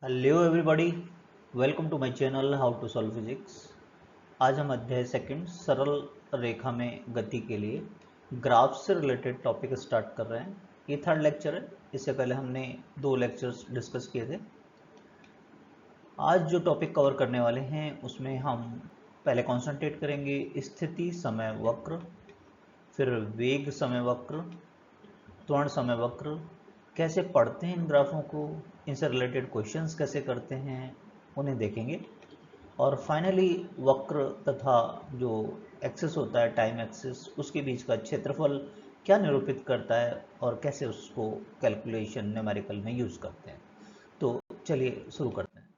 Hello everybody, welcome to my channel how to solve physics. आज हम अध्याय second सरल रेखा में गति के लिए ग्राफ से रिलेटेड टॉपिक स्टार्ट कर रहे हैं। ये थर्ड लेक्चर है। इससे पहले हमने 2 लेक्चर्स डिस्कस किए थे। आज जो टॉपिक कवर करने वाले हैं उसमें हम पहले कॉन्सेंट्रेट करेंगे स्थिति समय वक्र, फिर वेग समय वक्र, त्वरण समय वक्र, कैसे पढ़ते हैं इन ग्राफों को, इनसे रिलेटेड क्वेश्चंस कैसे करते हैं उन्हें देखेंगे। और फाइनली वक्र तथा जो एक्सिस होता है टाइम एक्सिस, उसके बीच का क्षेत्रफल क्या निरूपित करता है और कैसे उसको कैलकुलेशन न्यूमेरिकल में यूज करते हैं। तो चलिए शुरू करते हैं।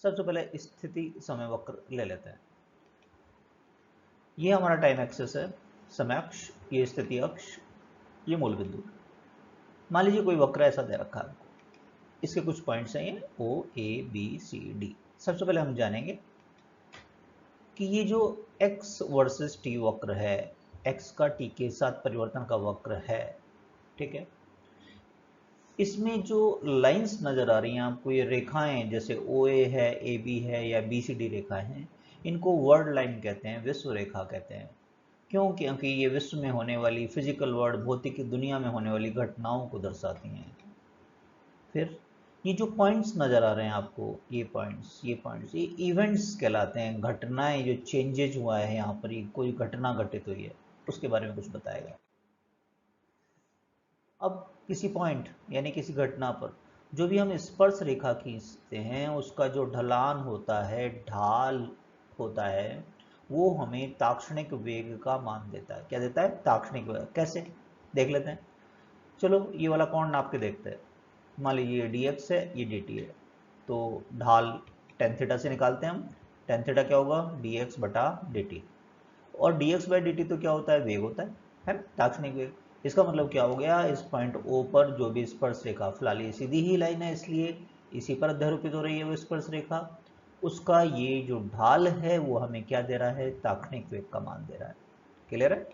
सबसे पहले स्थिति समय वक्र ले लेते हैं। ये हमारा टाइम एक्सिस है, समय अक्ष, ये स्थिति अक्ष, ये मूल बिंदु। मान लीजिए कोई वक्र ऐसा दे रखा है, इसके कुछ पॉइंट्स हैं, ये ओ ए बी सी डी। सबसे पहले हम जानेंगे कि ये जो x वर्सेस t वक्र है, x का t के साथ परिवर्तन का वक्र है, ठीक है। इसमें जो लाइंस नजर आ रही हैं आपको, ये रेखाएं जैसे OA है, AB है या BCD रेखाएं हैं, इनको वर्ल्ड लाइन कहते हैं, विश्व रेखा कहते हैं। क्यों? क्योंकि ये विश्व में होने वाली फिजिकल वर्ल्ड, भौतिक दुनिया में होने वाली घटनाओं को दर्शाती हैं। फिर ये जो पॉइंट्स नज़र आ रहे हैं आपको, ये इवेंट्स कहलाते हैं, घटनाएं, जो चेंजेज हुआ है यहाँ पर, ये कोई घटना घटित हुई है उसके बारे में कुछ बताएगा। अब किसी पॉइंट यानी किसी घटना पर जो भी हम स्पर्श रेखा खींचते हैं, उसका जो ढलान होता है, ढाल होता है, वो हमें ताक्षणिक वेग का मान देता है। क्या देता है? ताक्षणिक वेग। कैसे? देख लेते हैं। चलो ये वाला कोण नाप के देखते हैं। मान लीजिए ये dx है, ये dt है, तो ढाल tan थीटा से निकालते हैं हम। tan थीटा क्या होगा? dx बटा dt। और dx बाई dt तो क्या होता है? वेग होता है ना, ताक्षणिक वेग। इसका मतलब क्या हो गया? इस पॉइंट O पर जो भी स्पर्श रेखा, फिलहाल ये सीधी ही लाइन है इसलिए इसी पर अध्यारोपित हो रही है वो स्पर्श रेखा, उसका ये जो ढाल है वो हमें क्या दे रहा है? ताक्षणिक वेग का मान दे रहा है। क्लियर है?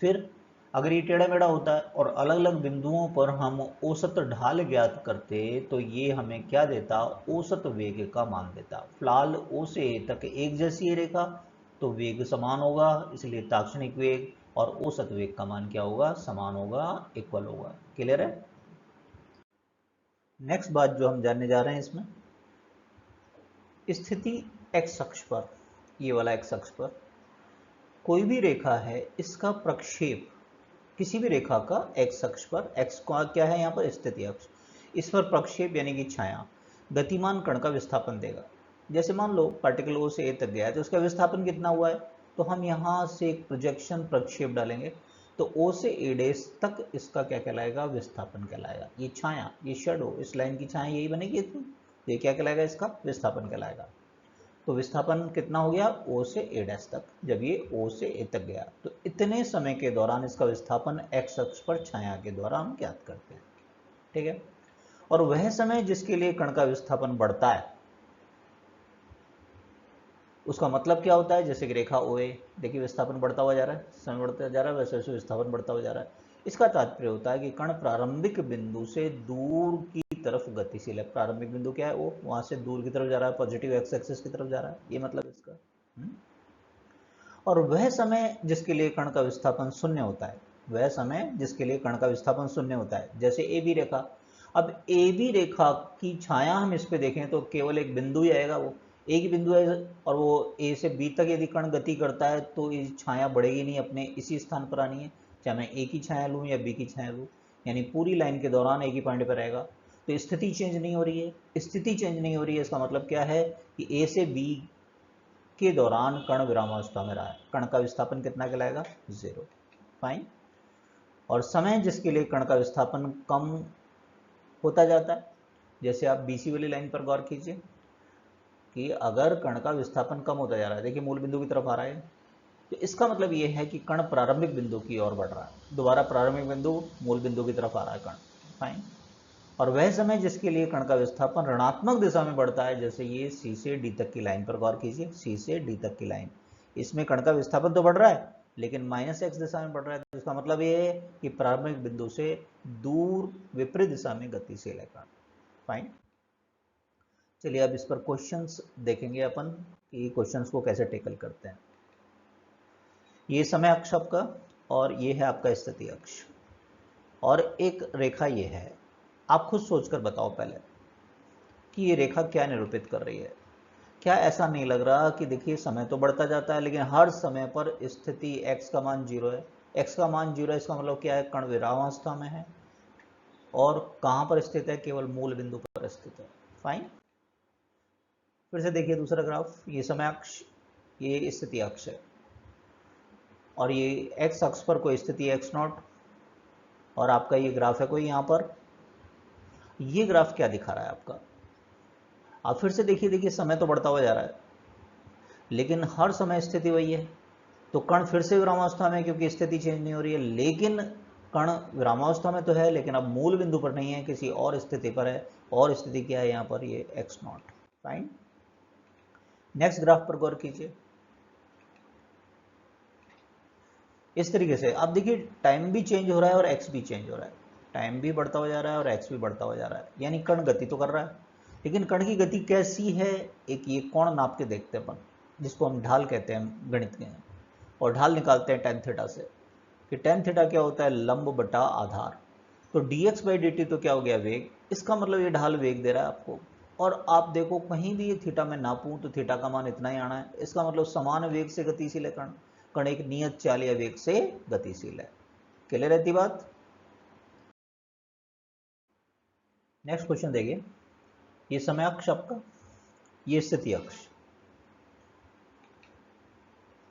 फिर अगर ये टेढ़ा मेढ़ा होता है और अलग अलग बिंदुओं पर हम औसत ढाल ज्ञात करते, तो ये हमें क्या देता? औसत वेग का मान देता। फिलहाल O से A तक एक जैसी है रेखा, तो वेग समान होगा, इसलिए ताक्षणिक वेग और औसत वेग का मान क्या होगा? समान होगा, इक्वल होगा। क्लियर है? नेक्स्ट बात जो हम जानने जा रहे हैं इसमें, स्थिति एक्स अक्ष पर, ये वाला एक्स अक्ष पर कोई भी रेखा है, इसका प्रक्षेप, किसी भी रेखा का एक्स अक्ष पर, एक्स का क्या है यहाँ पर? स्थिति अक्ष, इस पर प्रक्षेप यानी कि छाया गतिमान कण का विस्थापन देगा। जैसे मान लो पार्टिकल O से A तक गया है, तो उसका विस्थापन कितना हुआ है? तो हम यहाँ से एक प्रोजेक्शन प्रक्षेप डालेंगे, तो O से A' तक इसका क्या कहलाएगा? विस्थापन कहलाएगा। ये छाया, ये शेडो, इस लाइन की छाया यही बनेगी, तो ये क्या कहलाएगा? इसका विस्थापन कहलाएगा। तो विस्थापन कितना हो गया? O से A' तक। जब ये O से A तक गया, तो इतने समय के दौरान इसका विस्थापन x अक्ष पर छाया के द्वारा हम ज्ञात करते हैं। ठीक है। और वह समय जिसके लिए कण का विस्थापन बढ़ता है, उसका मतलब क्या होता है? जैसे कि रेखा OA, देखिए विस्थापन बढ़ता हुआ जा रहा है, समय बढ़ता जा रहा है, वैसे वैसे विस्थापन बढ़ता हुआ जा रहा है। इसका तात्पर्य होता है कि कण प्रारंभिक बिंदु से दूर की तरफ गतिशील है। प्रारंभिक बिंदु क्या है? वो वहां से दूर की तरफ जा रहा है, पॉजिटिव एक्स एक्सिस की तरफ जा रहा है, ये मतलब इसका। और वह समय जिसके लिए कण का विस्थापन शून्य होता है, वह समय जिसके लिए कण का विस्थापन शून्य होता है, जैसे ए बी रेखा। अब ए बी रेखा की छाया हम इस पे देखें तो केवल एक बिंदु ही आएगा, वो एक ही बिंदु है, और वो ए से बी तक यदि कण गति करता है तो ये छाया बढ़ेगी नहीं, अपने इसी स्थान पर आनी है, चाहे मैं ए की छाया लूँ या बी की छाया लूँ, यानी पूरी लाइन के दौरान एक ही पॉइंट पर रहेगा। तो स्थिति चेंज नहीं हो रही है, स्थिति चेंज नहीं हो रही है, इसका मतलब क्या है कि ए से बी के दौरान कण विरामावस्था में रहा है। कण का विस्थापन कितना कहलाएगा? 0। फाइन। और समय जिसके लिए कण का विस्थापन कम होता जाता है, जैसे आप बीसी वाली लाइन पर गौर कीजिए कि अगर कण का विस्थापन कम होता जा रहा है, देखिए मूल बिंदु की तरफ आ रहा है, तो इसका मतलब ये है कि कण प्रारंभिक बिंदु की ओर बढ़ रहा है, दोबारा प्रारंभिक बिंदु मूल बिंदु की तरफ आ रहा है कण। फाइन। और वह समय जिसके लिए कण का विस्थापन ऋणात्मक दिशा में बढ़ता है, जैसे ये सी से डी तक की लाइन पर गौर कीजिए, सी से डी तक की लाइन, इसमें कण का विस्थापन तो बढ़ रहा है लेकिन -x दिशा में बढ़ रहा है, तो इसका मतलब ये है कि प्रारंभिक बिंदु से दूर विपरीत दिशा में गतिशील है कण। फाइन। चलिए अब इस पर क्वेश्चंस देखेंगे अपन कि क्वेश्चंस को कैसे टेकल करते हैं। ये समय अक्ष आपका और ये है आपका स्थिति अक्ष और एक रेखा ये है। आप खुद सोचकर बताओ पहले कि ये रेखा क्या निरूपित कर रही है। क्या ऐसा नहीं लग रहा कि देखिए समय तो बढ़ता जाता है लेकिन हर समय पर स्थिति x का मान 0 है। x का मान 0 है, इसका मतलब क्या है, कण विरामावस्था में है और कहां पर स्थित है, केवल मूल बिंदु पर स्थित है। फाइन। फिर से देखिए दूसरा ग्राफ, ये समय अक्ष, ये स्थिति अक्ष है और ये x अक्ष पर कोई स्थिति x0 और आपका ये ग्राफ है कोई यहाँ पर। ये ग्राफ क्या दिखा रहा है आपका, आप फिर से देखिए समय तो बढ़ता हुआ जा रहा है लेकिन हर समय स्थिति वही है। तो कण फिर से विरामावस्था में, क्योंकि स्थिति चेंज नहीं हो रही है, लेकिन कण विरामावस्था में तो है लेकिन अब मूल बिंदु पर नहीं है, किसी और स्थिति पर है। और स्थिति क्या है यहाँ पर, ये x0। फाइन। नेक्स्ट ग्राफ पर गौर कीजिए। इस तरीके से आप देखिए टाइम भी चेंज हो रहा है और x भी चेंज हो रहा है। टाइम भी बढ़ता हुआ जा रहा है और x भी बढ़ता हुआ जा रहा है, यानी कण गति तो कर रहा है। लेकिन कण की गति कैसी है, एक ये कोण नाप के देखते हैं अपन, जिसको हम ढाल कहते हैं गणित के, और ढाल निकालते हैं tan थीटा से कि tan थीटा क्या होता है, लंब बटा आधार। तो dx बाई dt तो क्या हो गया, वेग। इसका मतलब ये ढाल वेग दे रहा है आपको। और आप देखो कहीं भी ये थीटा में नापूं तो थीटा का मान इतना ही आना है। इसका मतलब समान वेग से गतिशील है कण, कण एक नियत चाल या वेग से गतिशील है। क्लियर रहती बात। नेक्स्ट क्वेश्चन देखिए, ये समय अक्ष आपका, ये स्थिति अक्ष,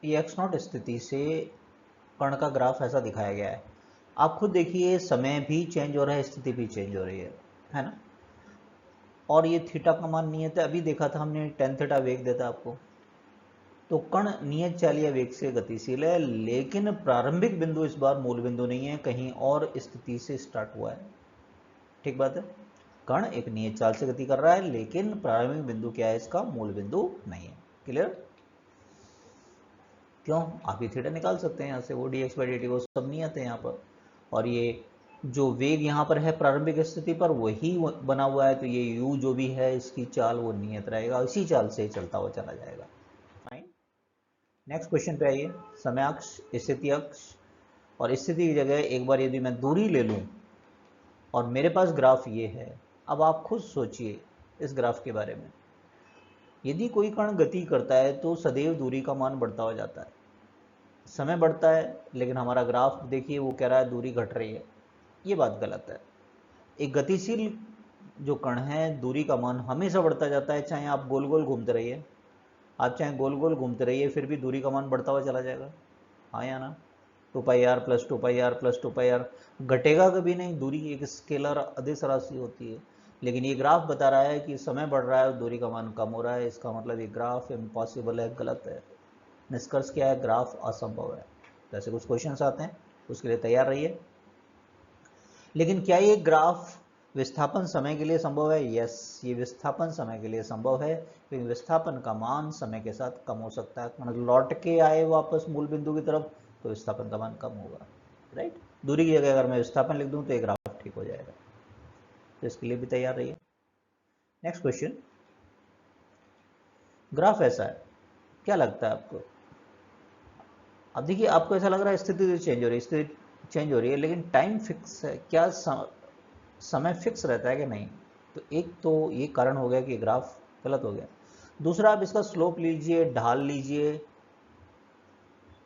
ये x0 स्थिति से कण का ग्राफ ऐसा दिखाया गया है। आप खुद देखिए समय भी चेंज हो रहा है, स्थिति भी चेंज हो रही है ना। और ये थीटा का मान नियत है, अभी देखा था हमने tan थीटा वेग देता आपको। तो कण नियत चाल या वेग से गतिशील है लेकिन प्रारंभिक बिंदु इस बार मूल बिंदु नहीं है, कहीं और स्थिति से स्टार्ट हुआ है। ठीक बात है, कण एक नियत चाल से गति कर रहा है लेकिन प्रारंभिक बिंदु क्या है इसका, मूल बिंदु नहीं है। क्लियर। क्यों, आप ये थीटा निकाल सकते हैं यहाँ से, वो dx बाई dt वो सब नियत है यहाँ पर। और ये जो वेग यहाँ पर है प्रारंभिक स्थिति पर वही बना हुआ है, तो ये u जो भी है इसकी चाल वो नियत रहेगा, इसी चाल से चलता हुआ चला जाएगा। फाइन। नेक्स्ट क्वेश्चन पे आइए, समय अक्ष, स्थिति अक्ष, और स्थिति की जगह एक बार यदि मैं दूरी ले लूँ और मेरे पास ग्राफ ये है। अब आप खुद सोचिए इस ग्राफ के बारे में। यदि कोई कण गति करता है तो सदैव दूरी का मान बढ़ता हुआ जाता है, समय बढ़ता है, लेकिन हमारा ग्राफ देखिए वो कह रहा है दूरी घट रही है। ये बात गलत है। एक गतिशील जो कण है दूरी का मान हमेशा बढ़ता जाता है, चाहे आप गोल गोल घूमते रहिए, आप चाहे गोल गोल घूमते रहिए फिर भी दूरी का मान बढ़ता हुआ चला जाएगा। हाँ या ना। 2πr plus 2πr plus 2πr घटेगा कभी नहीं, दूरी एक स्केलर अदिश राशि होती है। लेकिन ये ग्राफ बता रहा है कि समय बढ़ रहा है और दूरी का मान कम हो रहा है, इसका मतलब ये ग्राफ इम्पॉसिबल है, गलत है। निष्कर्ष क्या है, ग्राफ असंभव है। जैसे कुछ क्वेश्चंस आते हैं उसके लिए तैयार रहिए। लेकिन क्या ये ग्राफ विस्थापन समय के लिए संभव है? यस, ये विस्थापन समय के लिए संभव है क्योंकि विस्थापन का मान समय के साथ कम हो सकता है। मतलब लौट के आए वापस मूल बिंदु की तरफ तो विस्थापन का मान कम होगा। राइट। दूरी की जगह अगर मैं विस्थापन लिख दूं तो ये ग्राफ ठीक हो जाएगा। तो इसके लिए भी तैयार रहिए। नेक्स्ट क्वेश्चन, ग्राफ ऐसा है, क्या लगता है आपको? अब देखिए आपको ऐसा लग रहा है स्थिति तो चेंज हो रही है, स्थिति चेंज हो रही है, लेकिन टाइम फिक्स है क्या, समय फिक्स रहता है कि नहीं? तो एक तो ये कारण हो गया कि ग्राफ गलत हो गया। दूसरा, आप इसका स्लोप लीजिए, ढाल लीजिए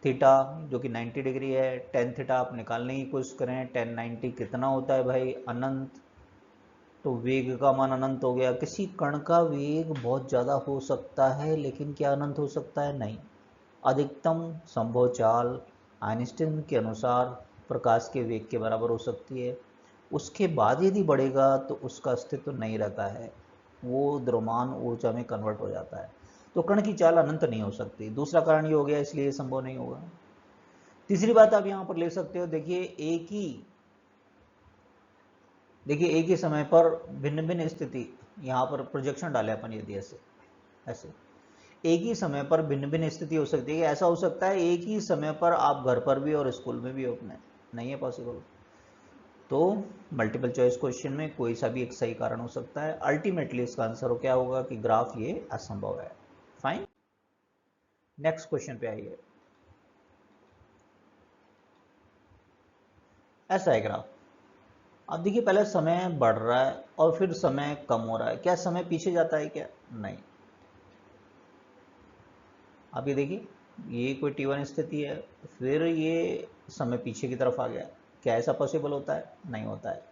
थीटा जो कि 90 डिग्री है, tan थीटा आप निकालने की कोशिश करें, tan 90 कितना होता है भाई, अनंत। तो वेग का मान अनंत हो गया। किसी कण का वेग बहुत ज़्यादा हो सकता है लेकिन क्या अनंत हो सकता है? नहीं। अधिकतम संभव चाल आइंस्टीन के अनुसार प्रकाश के वेग के बराबर हो सकती है। उसके बाद यदि बढ़ेगा तो उसका अस्तित्व नहीं रहता है, वो द्रव्यमान ऊर्जा में कन्वर्ट हो जाता है। तो कण की चाल अनंत नहीं हो सकती। दूसरा कारण ये हो गया, इसलिए ये संभव नहीं होगा। तीसरी बात आप यहाँ पर ले सकते हो, देखिए एक ही समय पर भिन्न भिन्न स्थिति, यहाँ पर प्रोजेक्शन डाले अपन, यदि ऐसे एक ही समय पर भिन्न भिन्न स्थिति हो सकती है। ऐसा हो सकता है एक ही समय पर आप घर पर भी और स्कूल में भी हो अपने, नहीं है पॉसिबल। तो मल्टीपल चॉइस क्वेश्चन में कोई सा भी एक सही कारण हो सकता है। अल्टीमेटली इसका आंसर क्या होगा कि ग्राफ ये असंभव है। फाइन, नेक्स्ट क्वेश्चन पे आइए। ऐसा है ग्राफ। अब देखिए पहले समय बढ़ रहा है और फिर समय कम हो रहा है। क्या समय पीछे जाता है क्या? नहीं। अब ये देखिए, ये कोई T1 स्थिति है, फिर ये समय पीछे की तरफ आ गया। क्या ऐसा पॉसिबल होता है? नहीं होता है।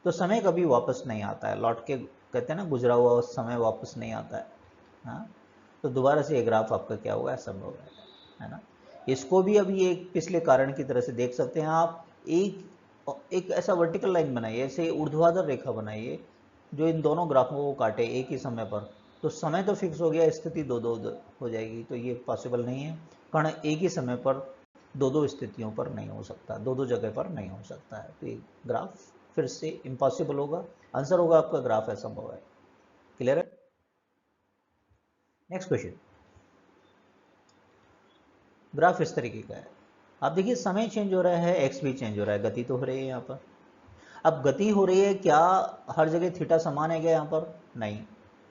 तो समय कभी वापस नहीं आता है, लौट के कहते हैं ना, गुजरा हुआ समय वापस नहीं आता है। हाँ, तो दोबारा से ये ग्राफ आपका क्या होगा? असंभव है ना। इसको भी अभी एक पिछले कारण की तरह से देख सकते हैं आप। एक एक ऐसा वर्टिकल लाइन बनाइए, ऐसे ऊर्ध्वाधर रेखा बनाइए जो इन दोनों ग्राफों को काटे एक ही समय पर। तो समय तो फिक्स हो गया, स्थिति दो दो हो जाएगी, तो ये पॉसिबल नहीं है। कण एक ही समय पर दो दो स्थितियों पर नहीं हो सकता, दो दो जगह पर नहीं हो सकता है। तो ये ग्राफ फिर से इम्पॉसिबल होगा। आंसर होगा आपका ग्राफ असंभव है। क्लियर है? Next question. ग्राफ इस तरीके का है। आप देखिए समय चेंज हो रहा है, एक्स भी चेंज हो रहा है, गति तो हो रही है यहाँ पर। अब गति हो रही है, क्या हर जगह थीटा समान है क्या यहाँ पर? नहीं।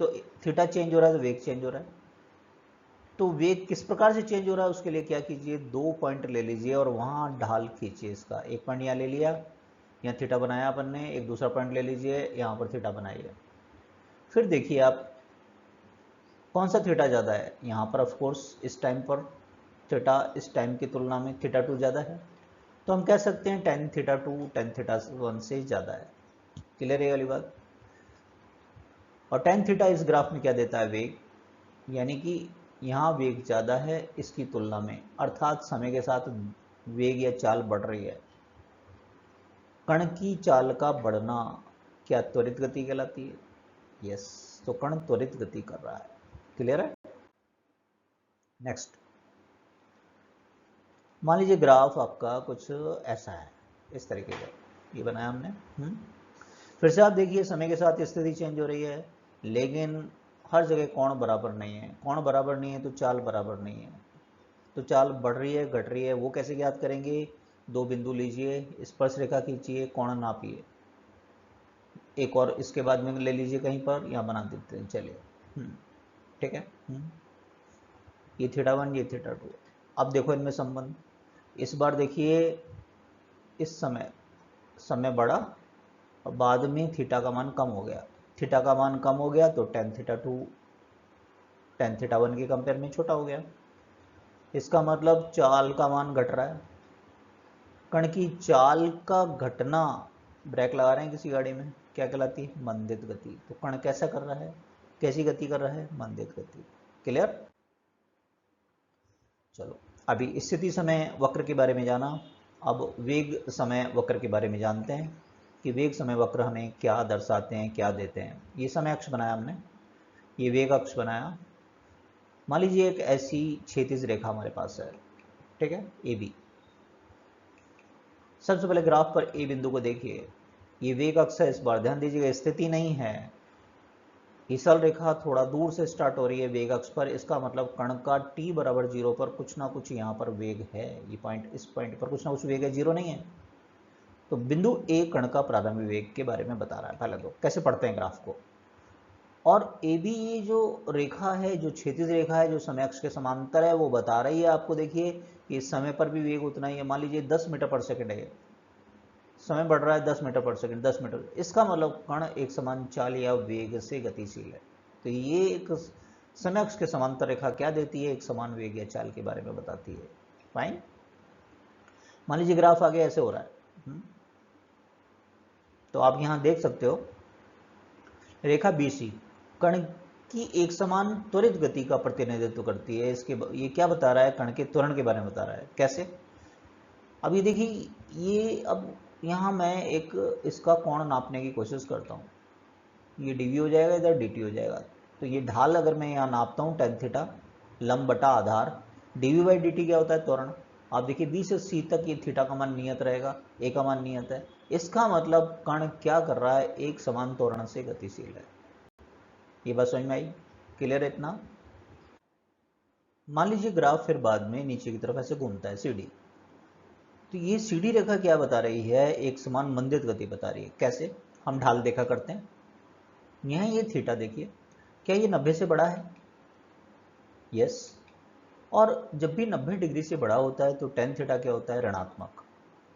तो थीटा चेंज हो रहा है तो वेग चेंज हो रहा है। तो वेग किस प्रकार से चेंज हो रहा है, उसके लिए क्या कीजिए, दो पॉइंट ले लीजिए और वहाँ ढाल खींचिए इसका। एक पॉइंट यहाँ ले लिया, यहाँ थीटा बनाया अपन ने। एक दूसरा पॉइंट ले लीजिए, यहाँ पर थीटा बनाइए। फिर देखिए आप कौन सा थीटा ज़्यादा है। यहाँ पर ऑफ कोर्स इस टाइम पर थीटा इस टाइम की तुलना में थीटा टू ज़्यादा है। तो हम कह सकते हैं tan theta two tan theta one से ज़्यादा है। क्लियर है वाली बात? और टेन थीटा इस ग्राफ में क्या देता है? वेग। यानी कि यहाँ वेग ज़्यादा है इसकी तुलना में, अर्थात समय के साथ वेग या चाल बढ़ रही है। कण की चाल का बढ़ना क्या त्वरित गति कहलाती है? यस, तो कण त्वरित गति कर रहा है। क्लियर है? नेक्स्ट, मान लीजिए ग्राफ आपका कुछ ऐसा है, इस तरीके का ये बनाया हमने। फिर से आप देखिए समय के साथ स्थिति चेंज हो रही है, लेकिन हर जगह कोण बराबर नहीं है। कोण बराबर नहीं है तो चाल बराबर नहीं है। तो चाल बढ़ रही है घट रही है, वो कैसे ज्ञात करेंगे? दो बिंदु लीजिए, स्पर्श रेखा खींचिए, कोण नापिए। एक और इसके बाद में ले लीजिए कहीं पर, यहाँ बना देते हैं, चलिए। ठीक है। ये थीटा वन, ये थीटा टू। अब देखो इनमें संबंध। इस बार देखिए, इस समय समय बढ़ा और बाद में थीटा का मान कम हो गया। थीटा का मान कम हो गया तो tan theta two tan theta one के कंपेयर में छोटा हो गया। इसका मतलब चाल का मान घट रहा है। कण की चाल का घटना, ब्रेक लगा रहे हैं किसी गाड़ी में, क्या कहलाती है? मंदित गति। तो कण कैसा कर रहा है, कैसी गति कर रहा है? मंदित गति। क्लियर? चलो, अभी स्थिति समय वक्र के बारे में जाना। अब वेग समय वक्र के बारे में जानते हैं कि वेग समय वक्र हमें क्या दर्शाते हैं, क्या देते हैं। ये समय अक्ष बनाया हमने, ये वेग अक्ष बनाया। मान लीजिए एक ऐसी क्षैतिज रेखा हमारे पास है, ठीक है, ए बी। सबसे पहले ग्राफ पर ए बिंदु को देखिए, ये वेग अक्ष है। इस बार ध्यान दीजिएगा, स्थिति नहीं है। ईसल रेखा थोड़ा दूर से स्टार्ट हो रही है वेग अक्ष पर। इसका मतलब कण का t बराबर 0 पर कुछ ना कुछ यहाँ पर वेग है। ये पॉइंट, इस पॉइंट पर कुछ ना कुछ वेग है, 0 नहीं है। तो बिंदु ए कण का प्रारंभिक वेग के बारे में बता रहा है। पहले तो कैसे पढ़ते हैं ग्राफ को। और ए बी, ये जो रेखा है, जो क्षैतिज रेखा है, जो समय अक्ष के समांतर है, वो बता रही है आपको, देखिए कि समय पर भी वेग उतना ही है। मान लीजिए 10 मीटर पर सेकंड है, समय बढ़ रहा है 10 मीटर पर सेकंड, 10 मीटर। इसका मतलब कण एक समान चाल या वेग से गतिशील है। तो ये एक समय अक्ष के समांतर रेखा क्या देती है? एक समान वेग या चाल के बारे में बताती है। फाइन। मान लीजिए ग्राफ आगे ऐसे हो रहा है। तो आप यहां देख सकते हो रेखा BC कण की एक समान त्वरित गति का प्रतिनिधित्व करती है। इसके ये क्या बता रहा है? कण के त्वरण के बारे में बता रहा है। कैसे? अब ये देखिए, ये अब यहाँ मैं एक इसका कोण नापने की कोशिश करता हूँ। ये dv हो जाएगा, इधर dt हो जाएगा। तो ये ढाल अगर मैं यहाँ नापता हूँ tan थीटा, लंब बटा आधार, dv बाई dt क्या होता है? त्वरण। आप देखिए b से c तक ये थीटा का मान नियत रहेगा, a का मान नियत है। इसका मतलब कण क्या कर रहा है? एक समान त्वरण से गतिशील है। ये बात समझ में आई? क्लियर है इतना? मान लीजिए ग्राफ फिर बाद में नीचे की तरफ ऐसे घूमता है, सीढ़ी। तो ये सीधी रेखा क्या बता रही है? एक समान मंदित गति बता रही है। कैसे? हम ढाल देखा करते हैं। यहाँ ये थीटा देखिए, क्या ये 90 से बड़ा है? यस। और जब भी 90 डिग्री से बड़ा होता है तो टेन थीटा क्या होता है? ऋणात्मक।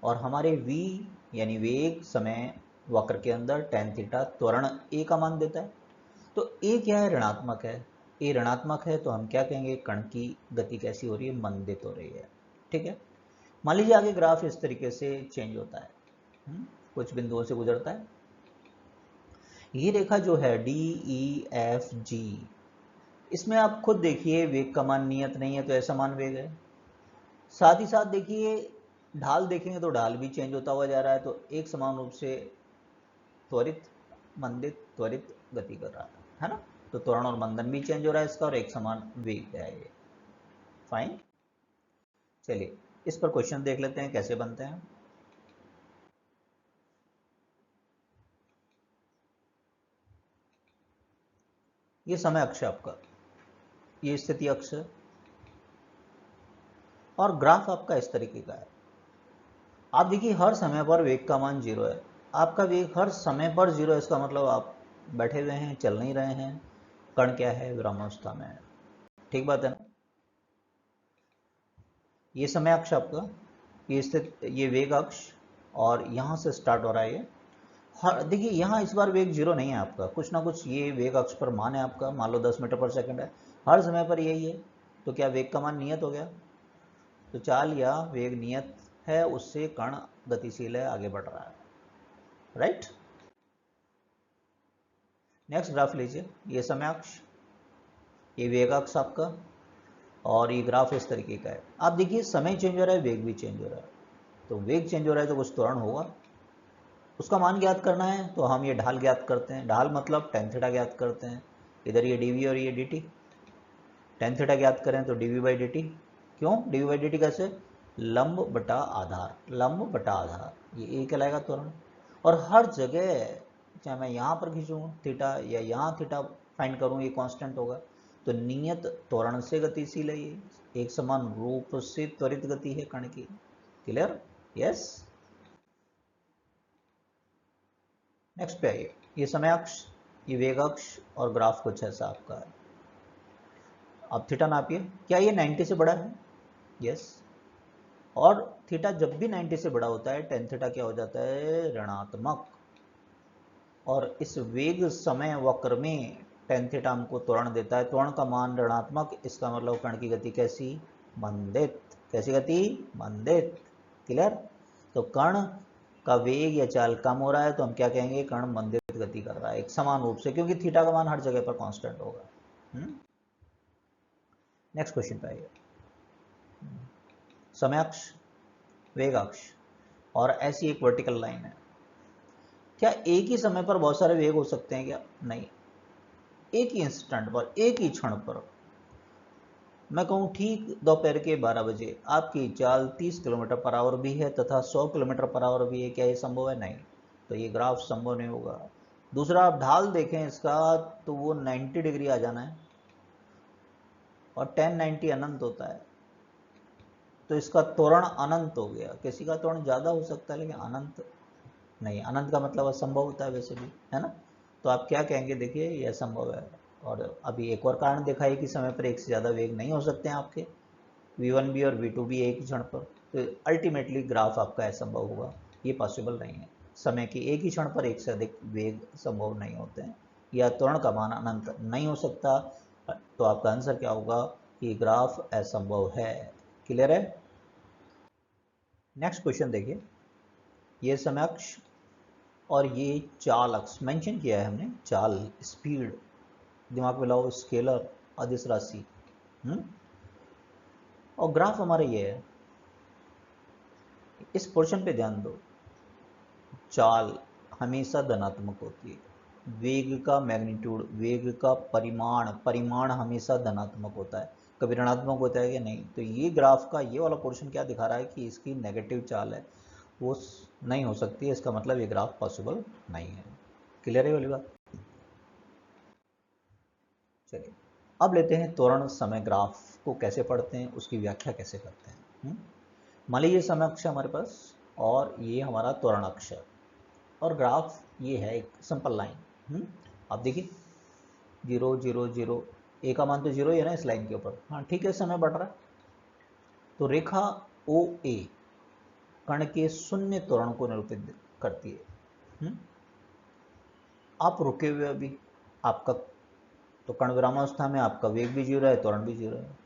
और हमारे v यानी वेग समय वक्र के अंदर टेन थीटा त्वरण a का मान देता है। तो a क्या है? ऋणात्मक है। a ऋणात्मक है तो हम क्या कहेंगे? कण की गति कैसी हो रही है? मंदित हो रही है। ठीक है। मान लीजिए आगे ग्राफ इस तरीके से चेंज होता है, कुछ बिंदुओं से गुजरता है। ये रेखा जो है डी ई एफ जी, इसमें आप खुद देखिए वेग का मान नियत नहीं है तो ऐसा मान वेग है। साथ ही साथ देखिए ढाल देखेंगे तो ढाल भी चेंज होता हुआ जा रहा है, तो एक समान रूप से त्वरित मंदित त्वरित गति कर रहा है ना। तो त्वरण और मंदन भी चेंज हो रहा है इसका, और एक समान वेग है ये। फाइन। चलिए इस पर क्वेश्चन देख लेते हैं कैसे बनते हैं। ये समय अक्ष है आपका, ये स्थिति अक्ष है, और ग्राफ आपका इस तरीके का है। आप देखिए हर समय पर वेग का मान 0 है। आपका वेग हर समय पर 0 है, इसका मतलब आप बैठे हुए हैं, चल नहीं रहे हैं। कण क्या है? विरामावस्था में है। ठीक बात है ना। ये समय अक्ष आपका, ये स्थित, ये वेग अक्ष, और यहाँ से स्टार्ट हो रहा है ये। हर देखिए यहाँ इस बार वेग 0 नहीं है आपका, कुछ ना कुछ ये वेग अक्ष पर मान है आपका। मान लो 10 मीटर पर सेकंड है, हर समय पर यही है। तो क्या वेग का मान नियत हो गया? तो चाल या वेग नियत है, उससे कण गतिशील है, आगे बढ़ रहा है। राइट। नेक्स्ट ग्राफ लीजिए, ये समय अक्ष, ये वेग अक्ष आपका, और ये ग्राफ इस तरीके का है। आप देखिए समय चेंज हो रहा है, वेग भी चेंज हो रहा है। तो वेग चेंज हो रहा है तो कुछ त्वरण होगा, उसका मान ज्ञात करना है। तो हम ये ढाल ज्ञात करते हैं, ढाल मतलब टेन थीटा ज्ञात करते हैं। इधर ये डी वी और ये डी टी। टेन थीटा ज्ञात करें तो D V by D T. क्यों D V by D T? कैसे? लंब बटा आधार, लंब बटा आधार, ये ए कहलाएगा त्वरण। और हर जगह चाहे मैं यहाँ पर खींचूँ थीटा या यहाँ थीटा फाइंड करूँ, ये कांस्टेंट होगा। तो नियत त्वरण से गतिशील है ये, एक समान रूप से त्वरित गति है कण की। क्लियर? यस। नेक्स्ट पे आइए, ये समय अक्ष, ये वेग अक्ष, और ग्राफ कुछ ऐसा आपका है। अब थीटा नापिए, क्या ये 90 से बड़ा है? यस। और थीटा जब भी 90 से बड़ा होता है टेन थीटा क्या हो जाता है? ऋणात्मक। और इस वेग समय वक्र में टेन थीटा हमको त्वरण देता है, त्वरण का मान ऋणात्मक, इसका मतलब कण की गति कैसी? मंदित। कैसी गति? मंदित। क्लियर? तो कण का वेग या चाल कम हो रहा है तो हम क्या कहेंगे? कण मंदित गति कर रहा है, एक समान रूप से, क्योंकि थीटा का मान हर जगह पर कांस्टेंट होगा। नेक्स्ट क्वेश्चन पे आइए। समय अक्ष, वेग अक्ष, और ऐसी एक वर्टिकल लाइन है। क्या एक ही समय पर बहुत सारे वेग हो सकते हैं क्या? नहीं। एक ही इंस्टेंट पर, एक ही क्षण पर, मैं कहूँ ठीक दोपहर के 12 बजे आपकी चाल 30 किलोमीटर पर आवर भी है तथा 100 किलोमीटर पर आवर भी है, क्या ये संभव है? नहीं। तो ये ग्राफ संभव नहीं होगा। दूसरा, आप ढाल देखें इसका तो वो 90 डिग्री आ जाना है, और 1090 अनंत होता है, तो इसका त्वरण अनंत हो गया। किसी का त्वरण ज़्यादा हो सकता है लेकिन अनंत नहीं। अनंत का मतलब असंभव होता है वैसे भी, है ना। तो आप क्या कहेंगे? देखिए ये असंभव है। और अभी एक और कारण देखा है कि समय पर एक से ज़्यादा वेग नहीं हो सकते हैं आपके, v1 भी और v2 भी एक ही क्षण पर। तो अल्टीमेटली ग्राफ आपका असंभव होगा, ये पॉसिबल नहीं है। समय के एक ही क्षण पर एक से अधिक वेग संभव नहीं होते हैं, या त्वरण का मान अनंत नहीं हो सकता। तो आपका आंसर क्या होगा? कि ग्राफ असंभव है। क्लियर है? नेक्स्ट क्वेश्चन देखिए, ये समय अक्ष और ये चाल अक्ष मेंशन किया है हमने। चाल स्पीड, दिमाग में लाओ, स्केलर, अदिश राशि। और ग्राफ हमारा ये है। इस पोर्शन पे ध्यान दो, चाल हमेशा धनात्मक होती है। वेग का मैग्नीट्यूड, वेग का परिमाण, परिमाण हमेशा धनात्मक होता है, कभी ऋणात्मक होता है कि नहीं। तो ये ग्राफ का ये वाला पोर्शन क्या दिखा रहा है? कि इसकी नेगेटिव चाल है, वो नहीं हो सकती है। इसका मतलब ये ग्राफ पॉसिबल नहीं है। क्लियर है वाली बात? चलिए अब लेते हैं त्वरण समय ग्राफ को कैसे पढ़ते हैं, उसकी व्याख्या कैसे करते हैं। मान लीजिए समय अक्ष है हमारे पास और ये हमारा त्वरण अक्ष है और ग्राफ ये है एक सिंपल लाइन। आप देखिए 0 0 0, ए का मान तो 0 ही है ना इस लाइन के ऊपर। हाँ ठीक है, समय बढ़ रहा है। तो रेखा ओ ए कण के शून्य त्वरण को निरूपित करती है। आप रुके हुए अभी, आपका तो कण विरामावस्था में आपका वेग भी 0 है, त्वरण भी 0 है।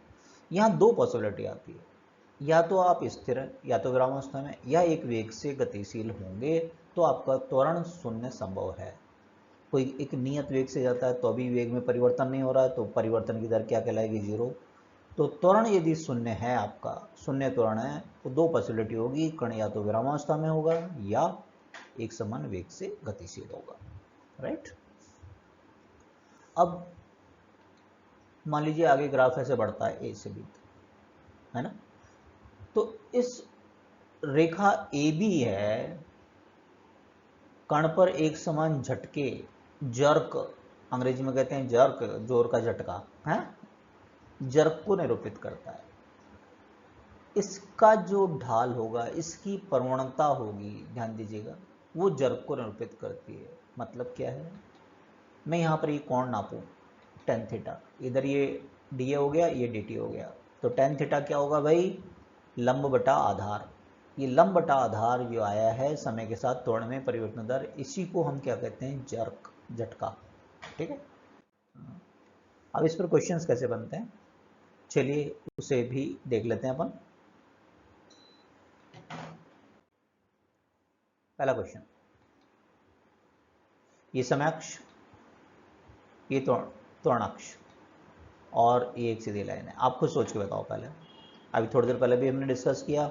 यहाँ दो पॉसिबिलिटी आती है, या तो आप स्थिर हैं या तो विरामावस्था में, या एक वेग से गतिशील होंगे तो आपका त्वरण शून्य संभव है। कोई एक नियत वेग से जाता है तो अभी वेग में परिवर्तन नहीं हो रहा है, तो परिवर्तन की दर क्या कहलाएगी? 0। तो त्वरण यदि शून्य है, आपका शून्य त्वरण है, तो दो पॉसिबिलिटी होगी, कण या तो विरामावस्था में होगा या एक समान वेग से गतिशील होगा। राइट। अब मान लीजिए आगे ग्राफ ऐसे बढ़ता है, ए से बी, है ना। तो इस रेखा ए बी है, कण पर एक समान झटके, जर्क, अंग्रेजी में कहते हैं जर्क, जोर का झटका है, जर्क को निरूपित करता है। इसका जो ढाल होगा, इसकी प्रवणता होगी, ध्यान दीजिएगा, वो जर्क को निरूपित करती है। मतलब क्या है, मैं यहाँ पर ये कोण नापूं tan थीटा, इधर ये डी हो गया, ये डी टी हो गया, तो tan थीटा क्या होगा भाई? लंब बटा आधार। ये लंब बटा आधार जो आया है समय के साथ त्वरण में परिवर्तन दर, इसी को हम क्या कहते हैं? जर्क, झटका। ठीक है। अब इस पर क्वेश्चंस कैसे बनते हैं, चलिए उसे भी देख लेते हैं अपन। पहला क्वेश्चन, ये समय अक्ष, ये त्वरण अक्ष, और ये एक सीधी लाइन है। आप खुद सोच के बताओ पहले। अभी थोड़ी देर पहले भी हमने डिस्कस किया,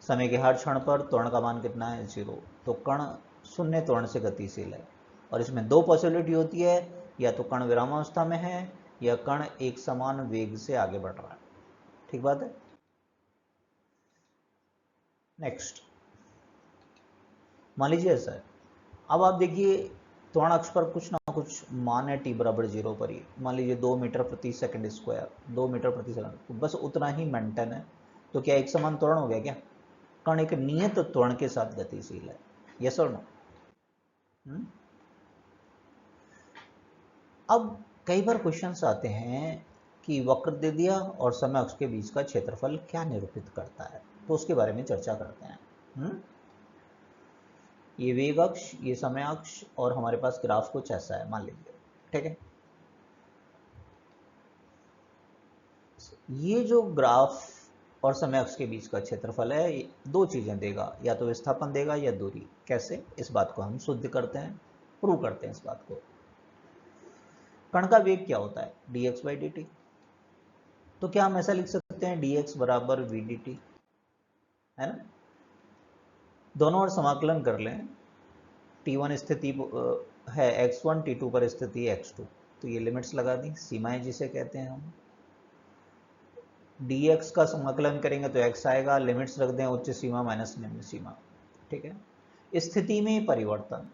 समय के हर क्षण पर त्वरण का मान कितना है? 0। तो कण शून्य त्वरण से गतिशील है, और इसमें दो पॉसिबिलिटी होती है, या तो कण विरामावस्था में है या कण एक समान वेग से आगे बढ़ रहा है। ठीक बात है। नेक्स्ट, मान लीजिए ऐसा है, अब आप देखिए त्वरण अक्ष पर कुछ ना कुछ मान है t बराबर 0 पर ही, मान लीजिए 2 मीटर प्रति सेकंड स्क्वायर, 2 मीटर प्रति सेकंड, तो बस उतना ही मेंटेन है। तो क्या एक समान त्वरण हो गया क्या? कण एक नियत त्वरण के साथ गतिशील है, यस और नो? अब कई बार क्वेश्चंस आते हैं कि वक्र दे दिया और समय अक्ष के बीच का क्षेत्रफल क्या निरूपित करता है, तो उसके बारे में चर्चा करते हैं। ये वेग अक्ष, ये समय अक्ष, और हमारे पास ग्राफ कुछ ऐसा है मान लीजिए। ठीक है। ये जो ग्राफ और समय अक्ष के बीच का क्षेत्रफल है, ये दो चीजें देगा, या तो विस्थापन देगा या दूरी। कैसे? इस बात को हम सिद्ध करते हैं, प्रूव करते हैं इस बात को। कण का वेग क्या होता है? dx by dt। तो क्या हम ऐसा लिख सकते हैं dx बराबर v dt, है ना। दोनों ओर समाकलन कर लें, t1 स्थिति है x1, t2 पर स्थिति है x2, तो ये लिमिट्स लगा दी, सीमाएं जिसे कहते हैं हम। dx का समाकलन करेंगे तो x आएगा, लिमिट्स रख दें, उच्च सीमा माइनस निम्न सीमा। ठीक है। स्थिति में परिवर्तन,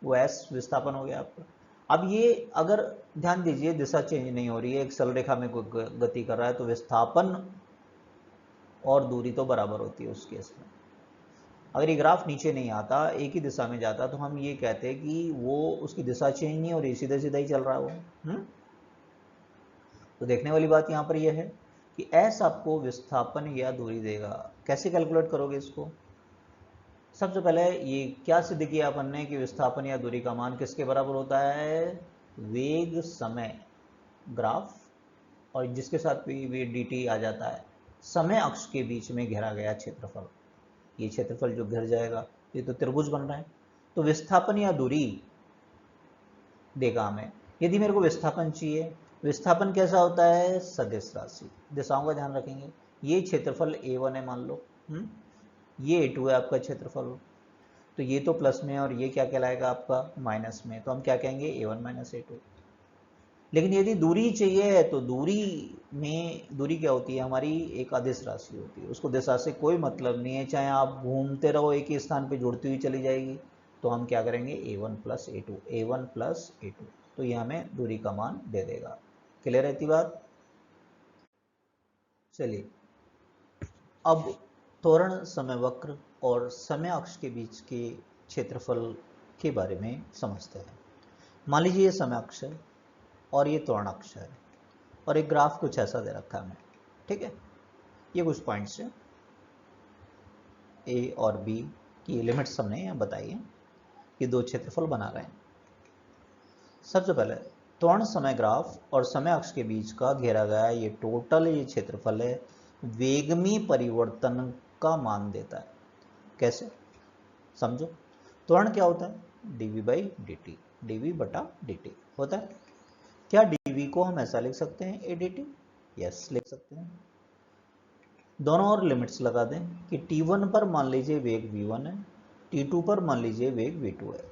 वो s विस्थापन हो गया आपका। अब ये अगर ध्यान दीजिए, दिशा चेंज नहीं हो रही है, एक सरल रेखा में कोई गति कर रहा है, तो विस्थापन और दूरी तो बराबर होती है उस केस में। अगर ये ग्राफ नीचे नहीं आता, एक ही दिशा में जाता, तो हम ये कहते हैं कि वो उसकी दिशा चेंज नहीं हो रही, सीधे सीधा ही चल रहा है वो। तो देखने वाली बात यहाँ पर यह है कि s आपको विस्थापन या दूरी देगा। कैसे कैलकुलेट करोगे इसको? सबसे पहले ये क्या सिद्ध किया अपन ने कि विस्थापन या दूरी का मान किसके बराबर होता है? वेग समय ग्राफ, और जिसके साथ भी वे dt आ जाता है, समय अक्ष के बीच में घेरा गया क्षेत्रफल। ये क्षेत्रफल जो घिर जाएगा, ये तो त्रिभुज बन रहा है, तो विस्थापन या दूरी देगा हमें। यदि मेरे को विस्थापन चाहिए, विस्थापन कैसा होता है? सदिश राशि, दिशाओं का ध्यान रखेंगे। ये क्षेत्रफल a1 है मान लो, ये a2 है आपका क्षेत्रफल, तो ये तो प्लस में और ये क्या कहलाएगा आपका? माइनस में, तो हम क्या कहेंगे? a1 minus a2। लेकिन यदि दूरी चाहिए, तो दूरी में, दूरी क्या होती है हमारी? एक अदिश राशि होती है, उसको दिशा से कोई मतलब नहीं है, चाहे आप घूमते रहो एक ही स्थान पे जुड़ती हुई चली जाएगी। तो हम क्या करेंगे? a1 plus a2, a1 plus a2, तो ये हमें दूरी का मान दे देगा। क्लियर रहती बात? चलिए अब त्वरण समय वक्र और समय अक्ष के बीच के क्षेत्रफल के बारे में समझते हैं। मान लीजिए ये समय अक्ष है और ये त्वरण अक्ष है और एक ग्राफ कुछ ऐसा दे रखा है हमें, ठीक है। ये कुछ पॉइंट्स है ए और बी की लिमिट्स हमने यहाँ बताई है, ये दो क्षेत्रफल बना रहे हैं। सबसे पहले त्वरण समय ग्राफ और समय अक्ष के बीच का घेरा गया ये टोटल ये क्षेत्रफल है, वेगमी परिवर्तन का मान देता है। कैसे समझो, त्वरण क्या होता है, dv बाई dt, dv बटा dt होता है। क्या dv को हम ऐसा लिख सकते हैं a dt? यस लिख सकते हैं। दोनों और लिमिट्स लगा दें कि t1 पर मान लीजिए वेग v1 है, t2 पर मान लीजिए वेग v2 है।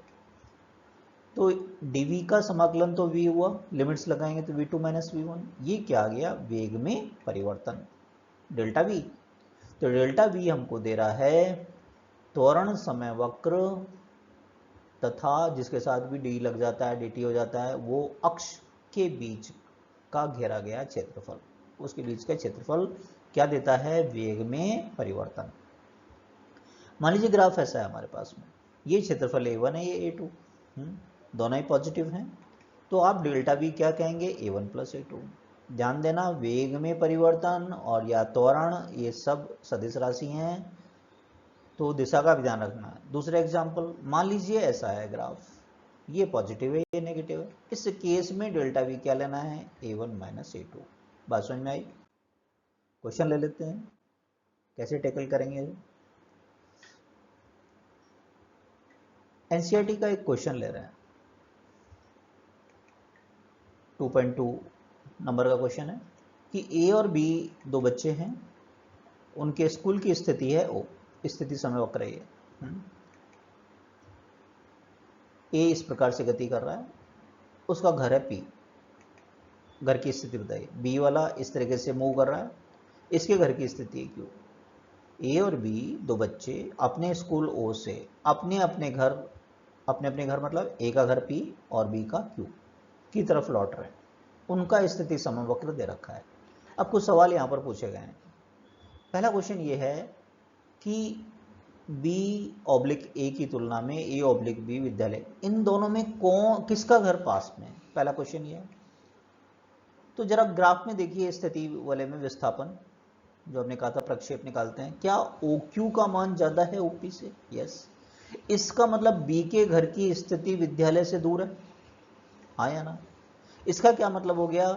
तो dv का समाकलन तो v हुआ, लिमिट्स लगाएंगे तो v2 माइनस v1, ये क्या आ गया, वेग में परिवर्तन डेल्टा v। तो डेल्टा v हमको दे रहा है त्वरण समय वक्र तथा जिसके साथ भी d लग जाता है dt हो जाता है, वो अक्ष के बीच का घेरा गया क्षेत्रफल, उसके बीच का क्षेत्रफल क्या देता है, वेग में परिवर्तन। मान लीजिए ग्राफ ऐसा है हमारे पास में, ये क्षेत्रफल a1 है, ये a2, दोनों ही पॉजिटिव हैं, तो आप डेल्टा v क्या कहेंगे, a1 प्लस a2। ध्यान देना वेग में परिवर्तन और या त्वरण ये सब सदिश राशि हैं, तो दिशा का भी ध्यान रखना है। दूसरा एग्जाम्पल, मान लीजिए ऐसा है ग्राफ, ये पॉजिटिव है ये नेगेटिव है, इस केस में डेल्टा v क्या लेना है, a1 माइनस a2। बात समझ में आई? क्वेश्चन ले लेते हैं, कैसे टैकल करेंगे। एनसीईआरटी का एक क्वेश्चन ले रहे हैं, 2.2 नंबर का क्वेश्चन है कि ए और बी दो बच्चे हैं, उनके स्कूल की स्थिति है ओ, स्थिति समय वक्र है। ए इस प्रकार से गति कर रहा है, उसका घर है पी, घर की स्थिति बताइए। बी वाला इस तरीके से मूव कर रहा है, इसके घर की स्थिति है क्यू। ए और बी दो बच्चे अपने स्कूल ओ से अपने अपने घर मतलब ए का घर पी और बी का क्यू की तरफ लौट रहे हैं, उनका स्थिति समवक्र दे रखा है। अब कुछ सवाल यहां पर पूछे गए हैं। पहला क्वेश्चन ये है कि बी ऑब्लिक ए की तुलना में ए ऑब्लिक बी विद्यालय, इन दोनों में कौन किसका घर पास में है, पहला क्वेश्चन ये है। तो जरा ग्राफ में देखिए स्थिति वाले में विस्थापन जो हमने कहा था प्रक्षेप निकालते हैं, क्या ओ क्यू का मान ज्यादा है ओपी से, यस। इसका मतलब बी के घर की स्थिति विद्यालय से दूर है, हाँ या ना। इसका क्या मतलब हो गया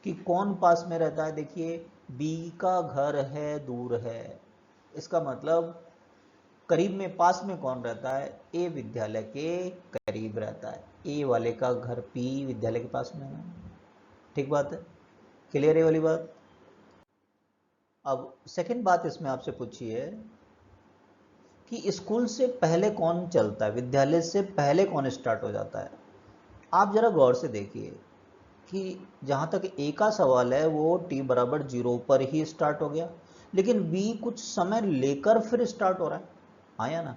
कि कौन पास में रहता है, देखिए बी का घर है दूर है, इसका मतलब करीब में पास में कौन रहता है, ए विद्यालय के करीब रहता है, ए वाले का घर पी विद्यालय के पास में है। ठीक बात है, क्लियर है वाली बात। अब सेकंड बात इसमें आपसे पूछी है कि स्कूल से पहले कौन चलता है, विद्यालय से पहले कौन स्टार्ट हो जाता है। आप जरा गौर से देखिए कि जहां तक ए का सवाल है वो t बराबर 0 पर ही स्टार्ट हो गया, लेकिन b कुछ समय लेकर फिर स्टार्ट हो रहा है, हाँ या ना।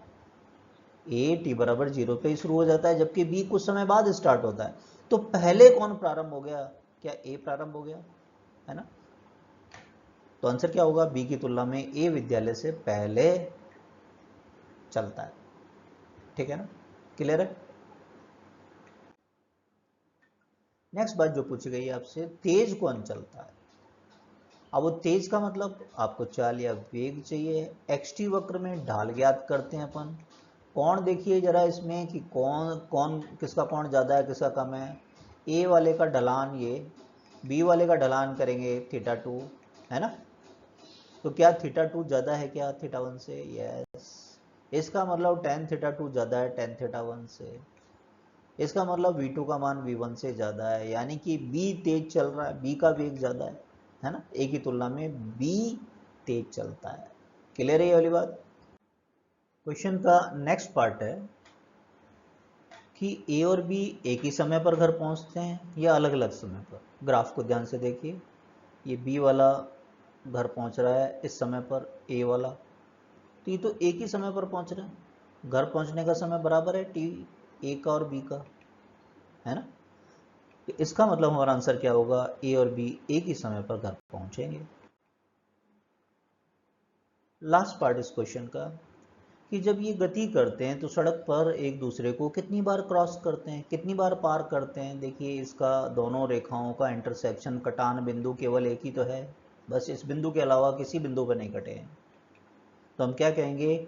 a t बराबर 0 पे ही शुरू हो जाता है जबकि b कुछ समय बाद स्टार्ट होता है, तो पहले कौन प्रारंभ हो गया, क्या a प्रारंभ हो गया, है ना। तो आंसर क्या होगा, b की तुलना में a विद्यालय से पहले चलता है, ठीक है ना, क्लियर है। नेक्स्ट बात जो पूछी गई है आपसे, तेज कौन चलता है। अब वो तेज का मतलब आपको चाल या वेग चाहिए। एक्सटी वक्र में ढाल ज्ञात करते हैं अपन। कोण देखिए जरा इसमें कि कौन कौन किसका कोण ज़्यादा है किसका कम है। ए वाले का ढलान ये, बी वाले का ढलान करेंगे θ2, है ना। तो क्या θ2 ज़्यादा है क्या θ1 से, यस। इसका मतलब tan θ2 ज़्यादा है tan θ1 से, इसका मतलब v2 का मान v1 से ज़्यादा है, यानी कि b तेज चल रहा है, b का वेग ज़्यादा है ना, a की तुलना में b तेज चलता है। क्लियर है ये वाली बात। क्वेश्चन का नेक्स्ट पार्ट है कि a और b एक ही समय पर घर पहुंचते हैं या अलग अलग समय पर। ग्राफ को ध्यान से देखिए, ये b वाला घर पहुंच रहा है इस समय पर, a वाला, तो ये तो एक ही समय पर पहुंच रहे हैं, घर पहुंचने का समय बराबर है t a का और b का, है ना। तो इसका मतलब हमारा आंसर क्या होगा, ए और बी एक ही समय पर घर पहुंचेंगे। लास्ट पार्ट इस क्वेश्चन का कि जब ये गति करते हैं तो सड़क पर एक दूसरे को कितनी बार क्रॉस करते हैं, कितनी बार पार करते हैं। देखिए इसका दोनों रेखाओं का इंटरसेक्शन कटान बिंदु केवल एक ही तो है, बस इस बिंदु के अलावा किसी बिंदु पर नहीं कटे हैं। तो हम क्या कहेंगे,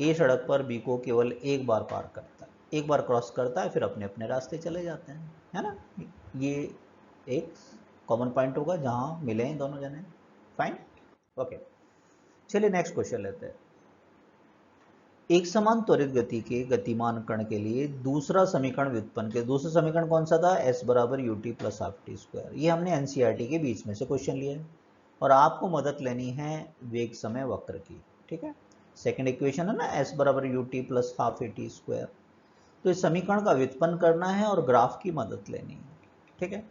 ए सड़क पर बी को केवल एक बार पार करता है, एक बार क्रॉस करता है, फिर अपने अपने रास्ते चले जाते हैं, है ना। ये एक कॉमन पॉइंट होगा जहां मिले हैं दोनों जने। Fine, okay. चलिए नेक्स्ट क्वेश्चन लेते हैं। एक समान त्वरित गति के गतिमान कण के लिए दूसरा समीकरण व्युत्पन्न के। दूसरा समीकरण कौन सा था, s बराबर U T plus half T square. ये हमने एनसीईआरटी के बीच में से क्वेश्चन लिया है और आपको मदद लेनी है वेग समय वक्र की, ठीक है। सेकंड इक्वेशन है ना, s बराबर U T plus half A T square. तो इस समीकरण का व्युत्पन्न करना है और ग्राफ की मदद लेनी है, ठीक है।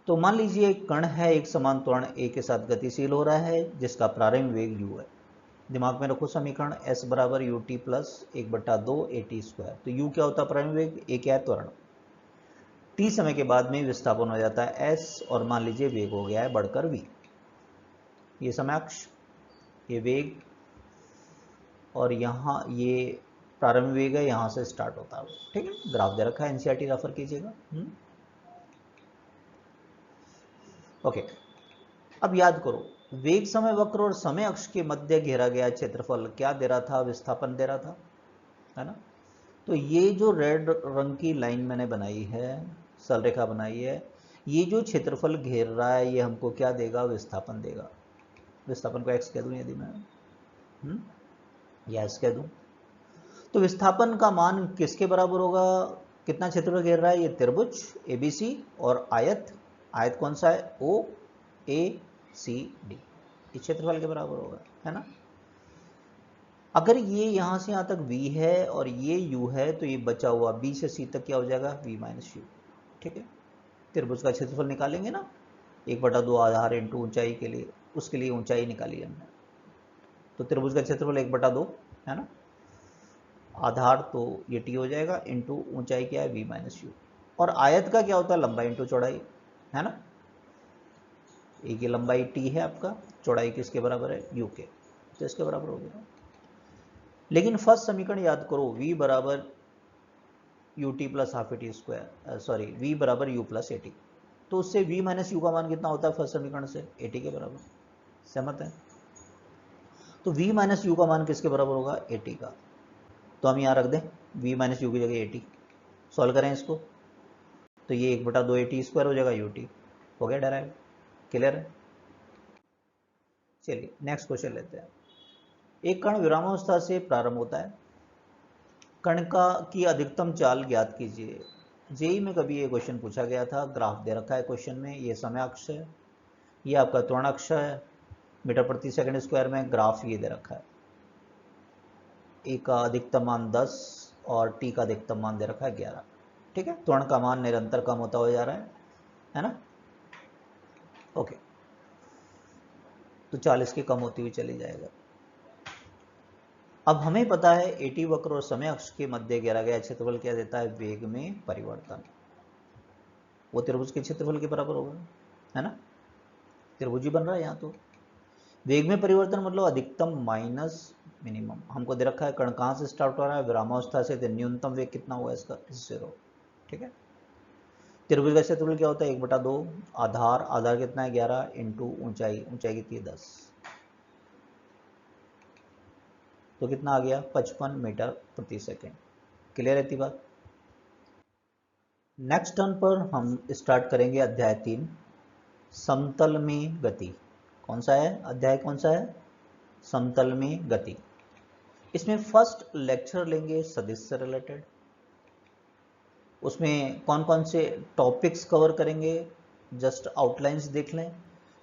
तो मान लीजिए एक कण है, एक समान त्वरण a के साथ गतिशील हो रहा है जिसका प्रारंभिक वेग u है। दिमाग में रखो समीकरण, s बराबर U T plus 1/2 A T square. तो u क्या होता है, प्रारंभिक वेग, a क्या है, त्वरण। t समय के बाद में विस्थापन हो जाता है s और मान लीजिए वेग हो गया है बढ़कर v। ये समय अक्ष, ये वेग, और यहाँ ये प्रारंभिक वेग है, यहाँ से स्टार्ट होता है, ठीक है। ग्राफ दे रखा है, एनसीईआरटी रेफर कीजिएगा। ओके, अब याद करो, वेग समय वक्र और समय अक्ष के मध्य घेरा गया क्षेत्रफल क्या दे रहा था, विस्थापन दे रहा था, है ना। तो ये जो रेड रंग की लाइन मैंने बनाई है, सरल रेखा बनाई है, ये जो क्षेत्रफल घेर रहा है ये हमको क्या देगा, विस्थापन देगा। विस्थापन को x कह दूं यदि मैं या s कह दूं, तो विस्थापन का मान किसके बराबर होगा, कितना क्षेत्रफल घेर रहा है, ये त्रिभुज एबीसी और आयत, आयत कौन सा है, ओ ए सी डी, इस क्षेत्रफल के बराबर होगा, है ना। अगर ये यहां से यहां तक v है और ये u है तो ये बचा हुआ b से c तक क्या हो जाएगा, v माइनस यू, ठीक है। त्रिभुज का क्षेत्रफल निकालेंगे ना, 1/2 आधार इंटू ऊंचाई के लिए, उसके लिए ऊंचाई निकाली हमने। तो त्रिभुज का क्षेत्रफल 1/2 है ना, आधार तो ये t हो जाएगा, इंटू ऊंचाई क्या है, v माइनस यू। और आयत का क्या होता है, लंबाई इंटू चौड़ाई, है ना। एक ये लंबाई t है आपका, चौड़ाई किसके बराबर है, u के, तो इसके बराबर हो गया। लेकिन फर्स्ट समीकरण याद करो, v बराबर U T plus half A T square, sorry v बराबर u प्लस ए टी। तो उससे v माइनस यू का मान कितना होता है फर्स्ट समीकरण से, ए टी के बराबर, सहमत है। तो v माइनस यू का मान किसके बराबर होगा, ए टी का। तो हम यहाँ रख दें v माइनस यू की जगह ए टी, सॉल्व करें इसको, तो ये 1/2 ए टी स्क्वायर हो जाएगा, यू टी हो गया डायरेक्ट, क्लियर है। चलिए नेक्स्ट क्वेश्चन लेते हैं। एक कण विरामावस्था से प्रारंभ होता है, कण का की अधिकतम चाल ज्ञात कीजिए। जेई में कभी ये क्वेश्चन पूछा गया था, ग्राफ दे रखा है क्वेश्चन में, ये समय अक्ष है, ये आपका त्वरण अक्ष है, मीटर प्रति सेकंड स्क्वायर में, ग्राफ ये दे रखा है। ए का अधिकतम मान 10 और टी का अधिकतम मान दे रखा है 11, ठीक है। त्वरण का मान निरंतर कम होता हो जा रहा है ना। ओके, तो 40 की कम होती हुई चली जाएगा। अब हमें पता है एटी वक्र और समय अक्ष के मध्य घेरा गया क्षेत्रफल क्या देता है, वेग में परिवर्तन। वो त्रिभुज के क्षेत्रफल के बराबर होगा, है ना, त्रिभुज ही बन रहा है यहाँ। तो वेग में परिवर्तन मतलब अधिकतम माइनस मिनिमम। हमको दे रखा है कण कहाँ से स्टार्ट हो रहा है, विरामावस्था से, तो न्यूनतम वेग कितना हुआ इसका, 0, ठीक है। त्रिभुज का क्षेत्रफल क्या होता है, 1/2 आधार, आधार कितना है 11 इंटू ऊंचाई, ऊंचाई कितनी है 10, तो कितना आ गया 55 मीटर प्रति सेकेंड। क्लियर रहती बात। नेक्स्ट टर्न पर हम स्टार्ट करेंगे अध्याय 3, समतल में गति। कौन सा है अध्याय, कौन सा है, समतल में गति। इसमें फर्स्ट लेक्चर लेंगे सदिश से रिलेटेड, उसमें कौन कौन से टॉपिक्स कवर करेंगे, जस्ट आउटलाइंस देख लें।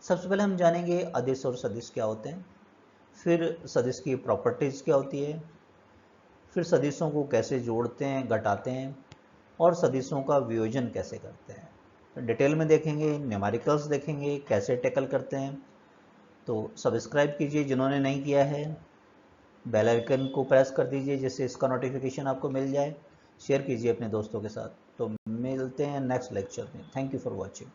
सबसे पहले हम जानेंगे अदिश और सदिश क्या होते हैं, फिर सदिश की प्रॉपर्टीज क्या होती है, फिर सदिशों को कैसे जोड़ते हैं, घटाते हैं, और सदिशों का वियोजन कैसे करते हैं। तो डिटेल में देखेंगे, न्यूमेरिकल्स देखेंगे कैसे टैकल करते हैं। तो सब्सक्राइब कीजिए जिन्होंने नहीं किया है, बेल आइकन को प्रेस कर दीजिए जिससे इसका नोटिफिकेशन आपको मिल जाए, शेयर कीजिए अपने दोस्तों के साथ। तो मिलते हैं नेक्स्ट लेक्चर में। Thank you for watching.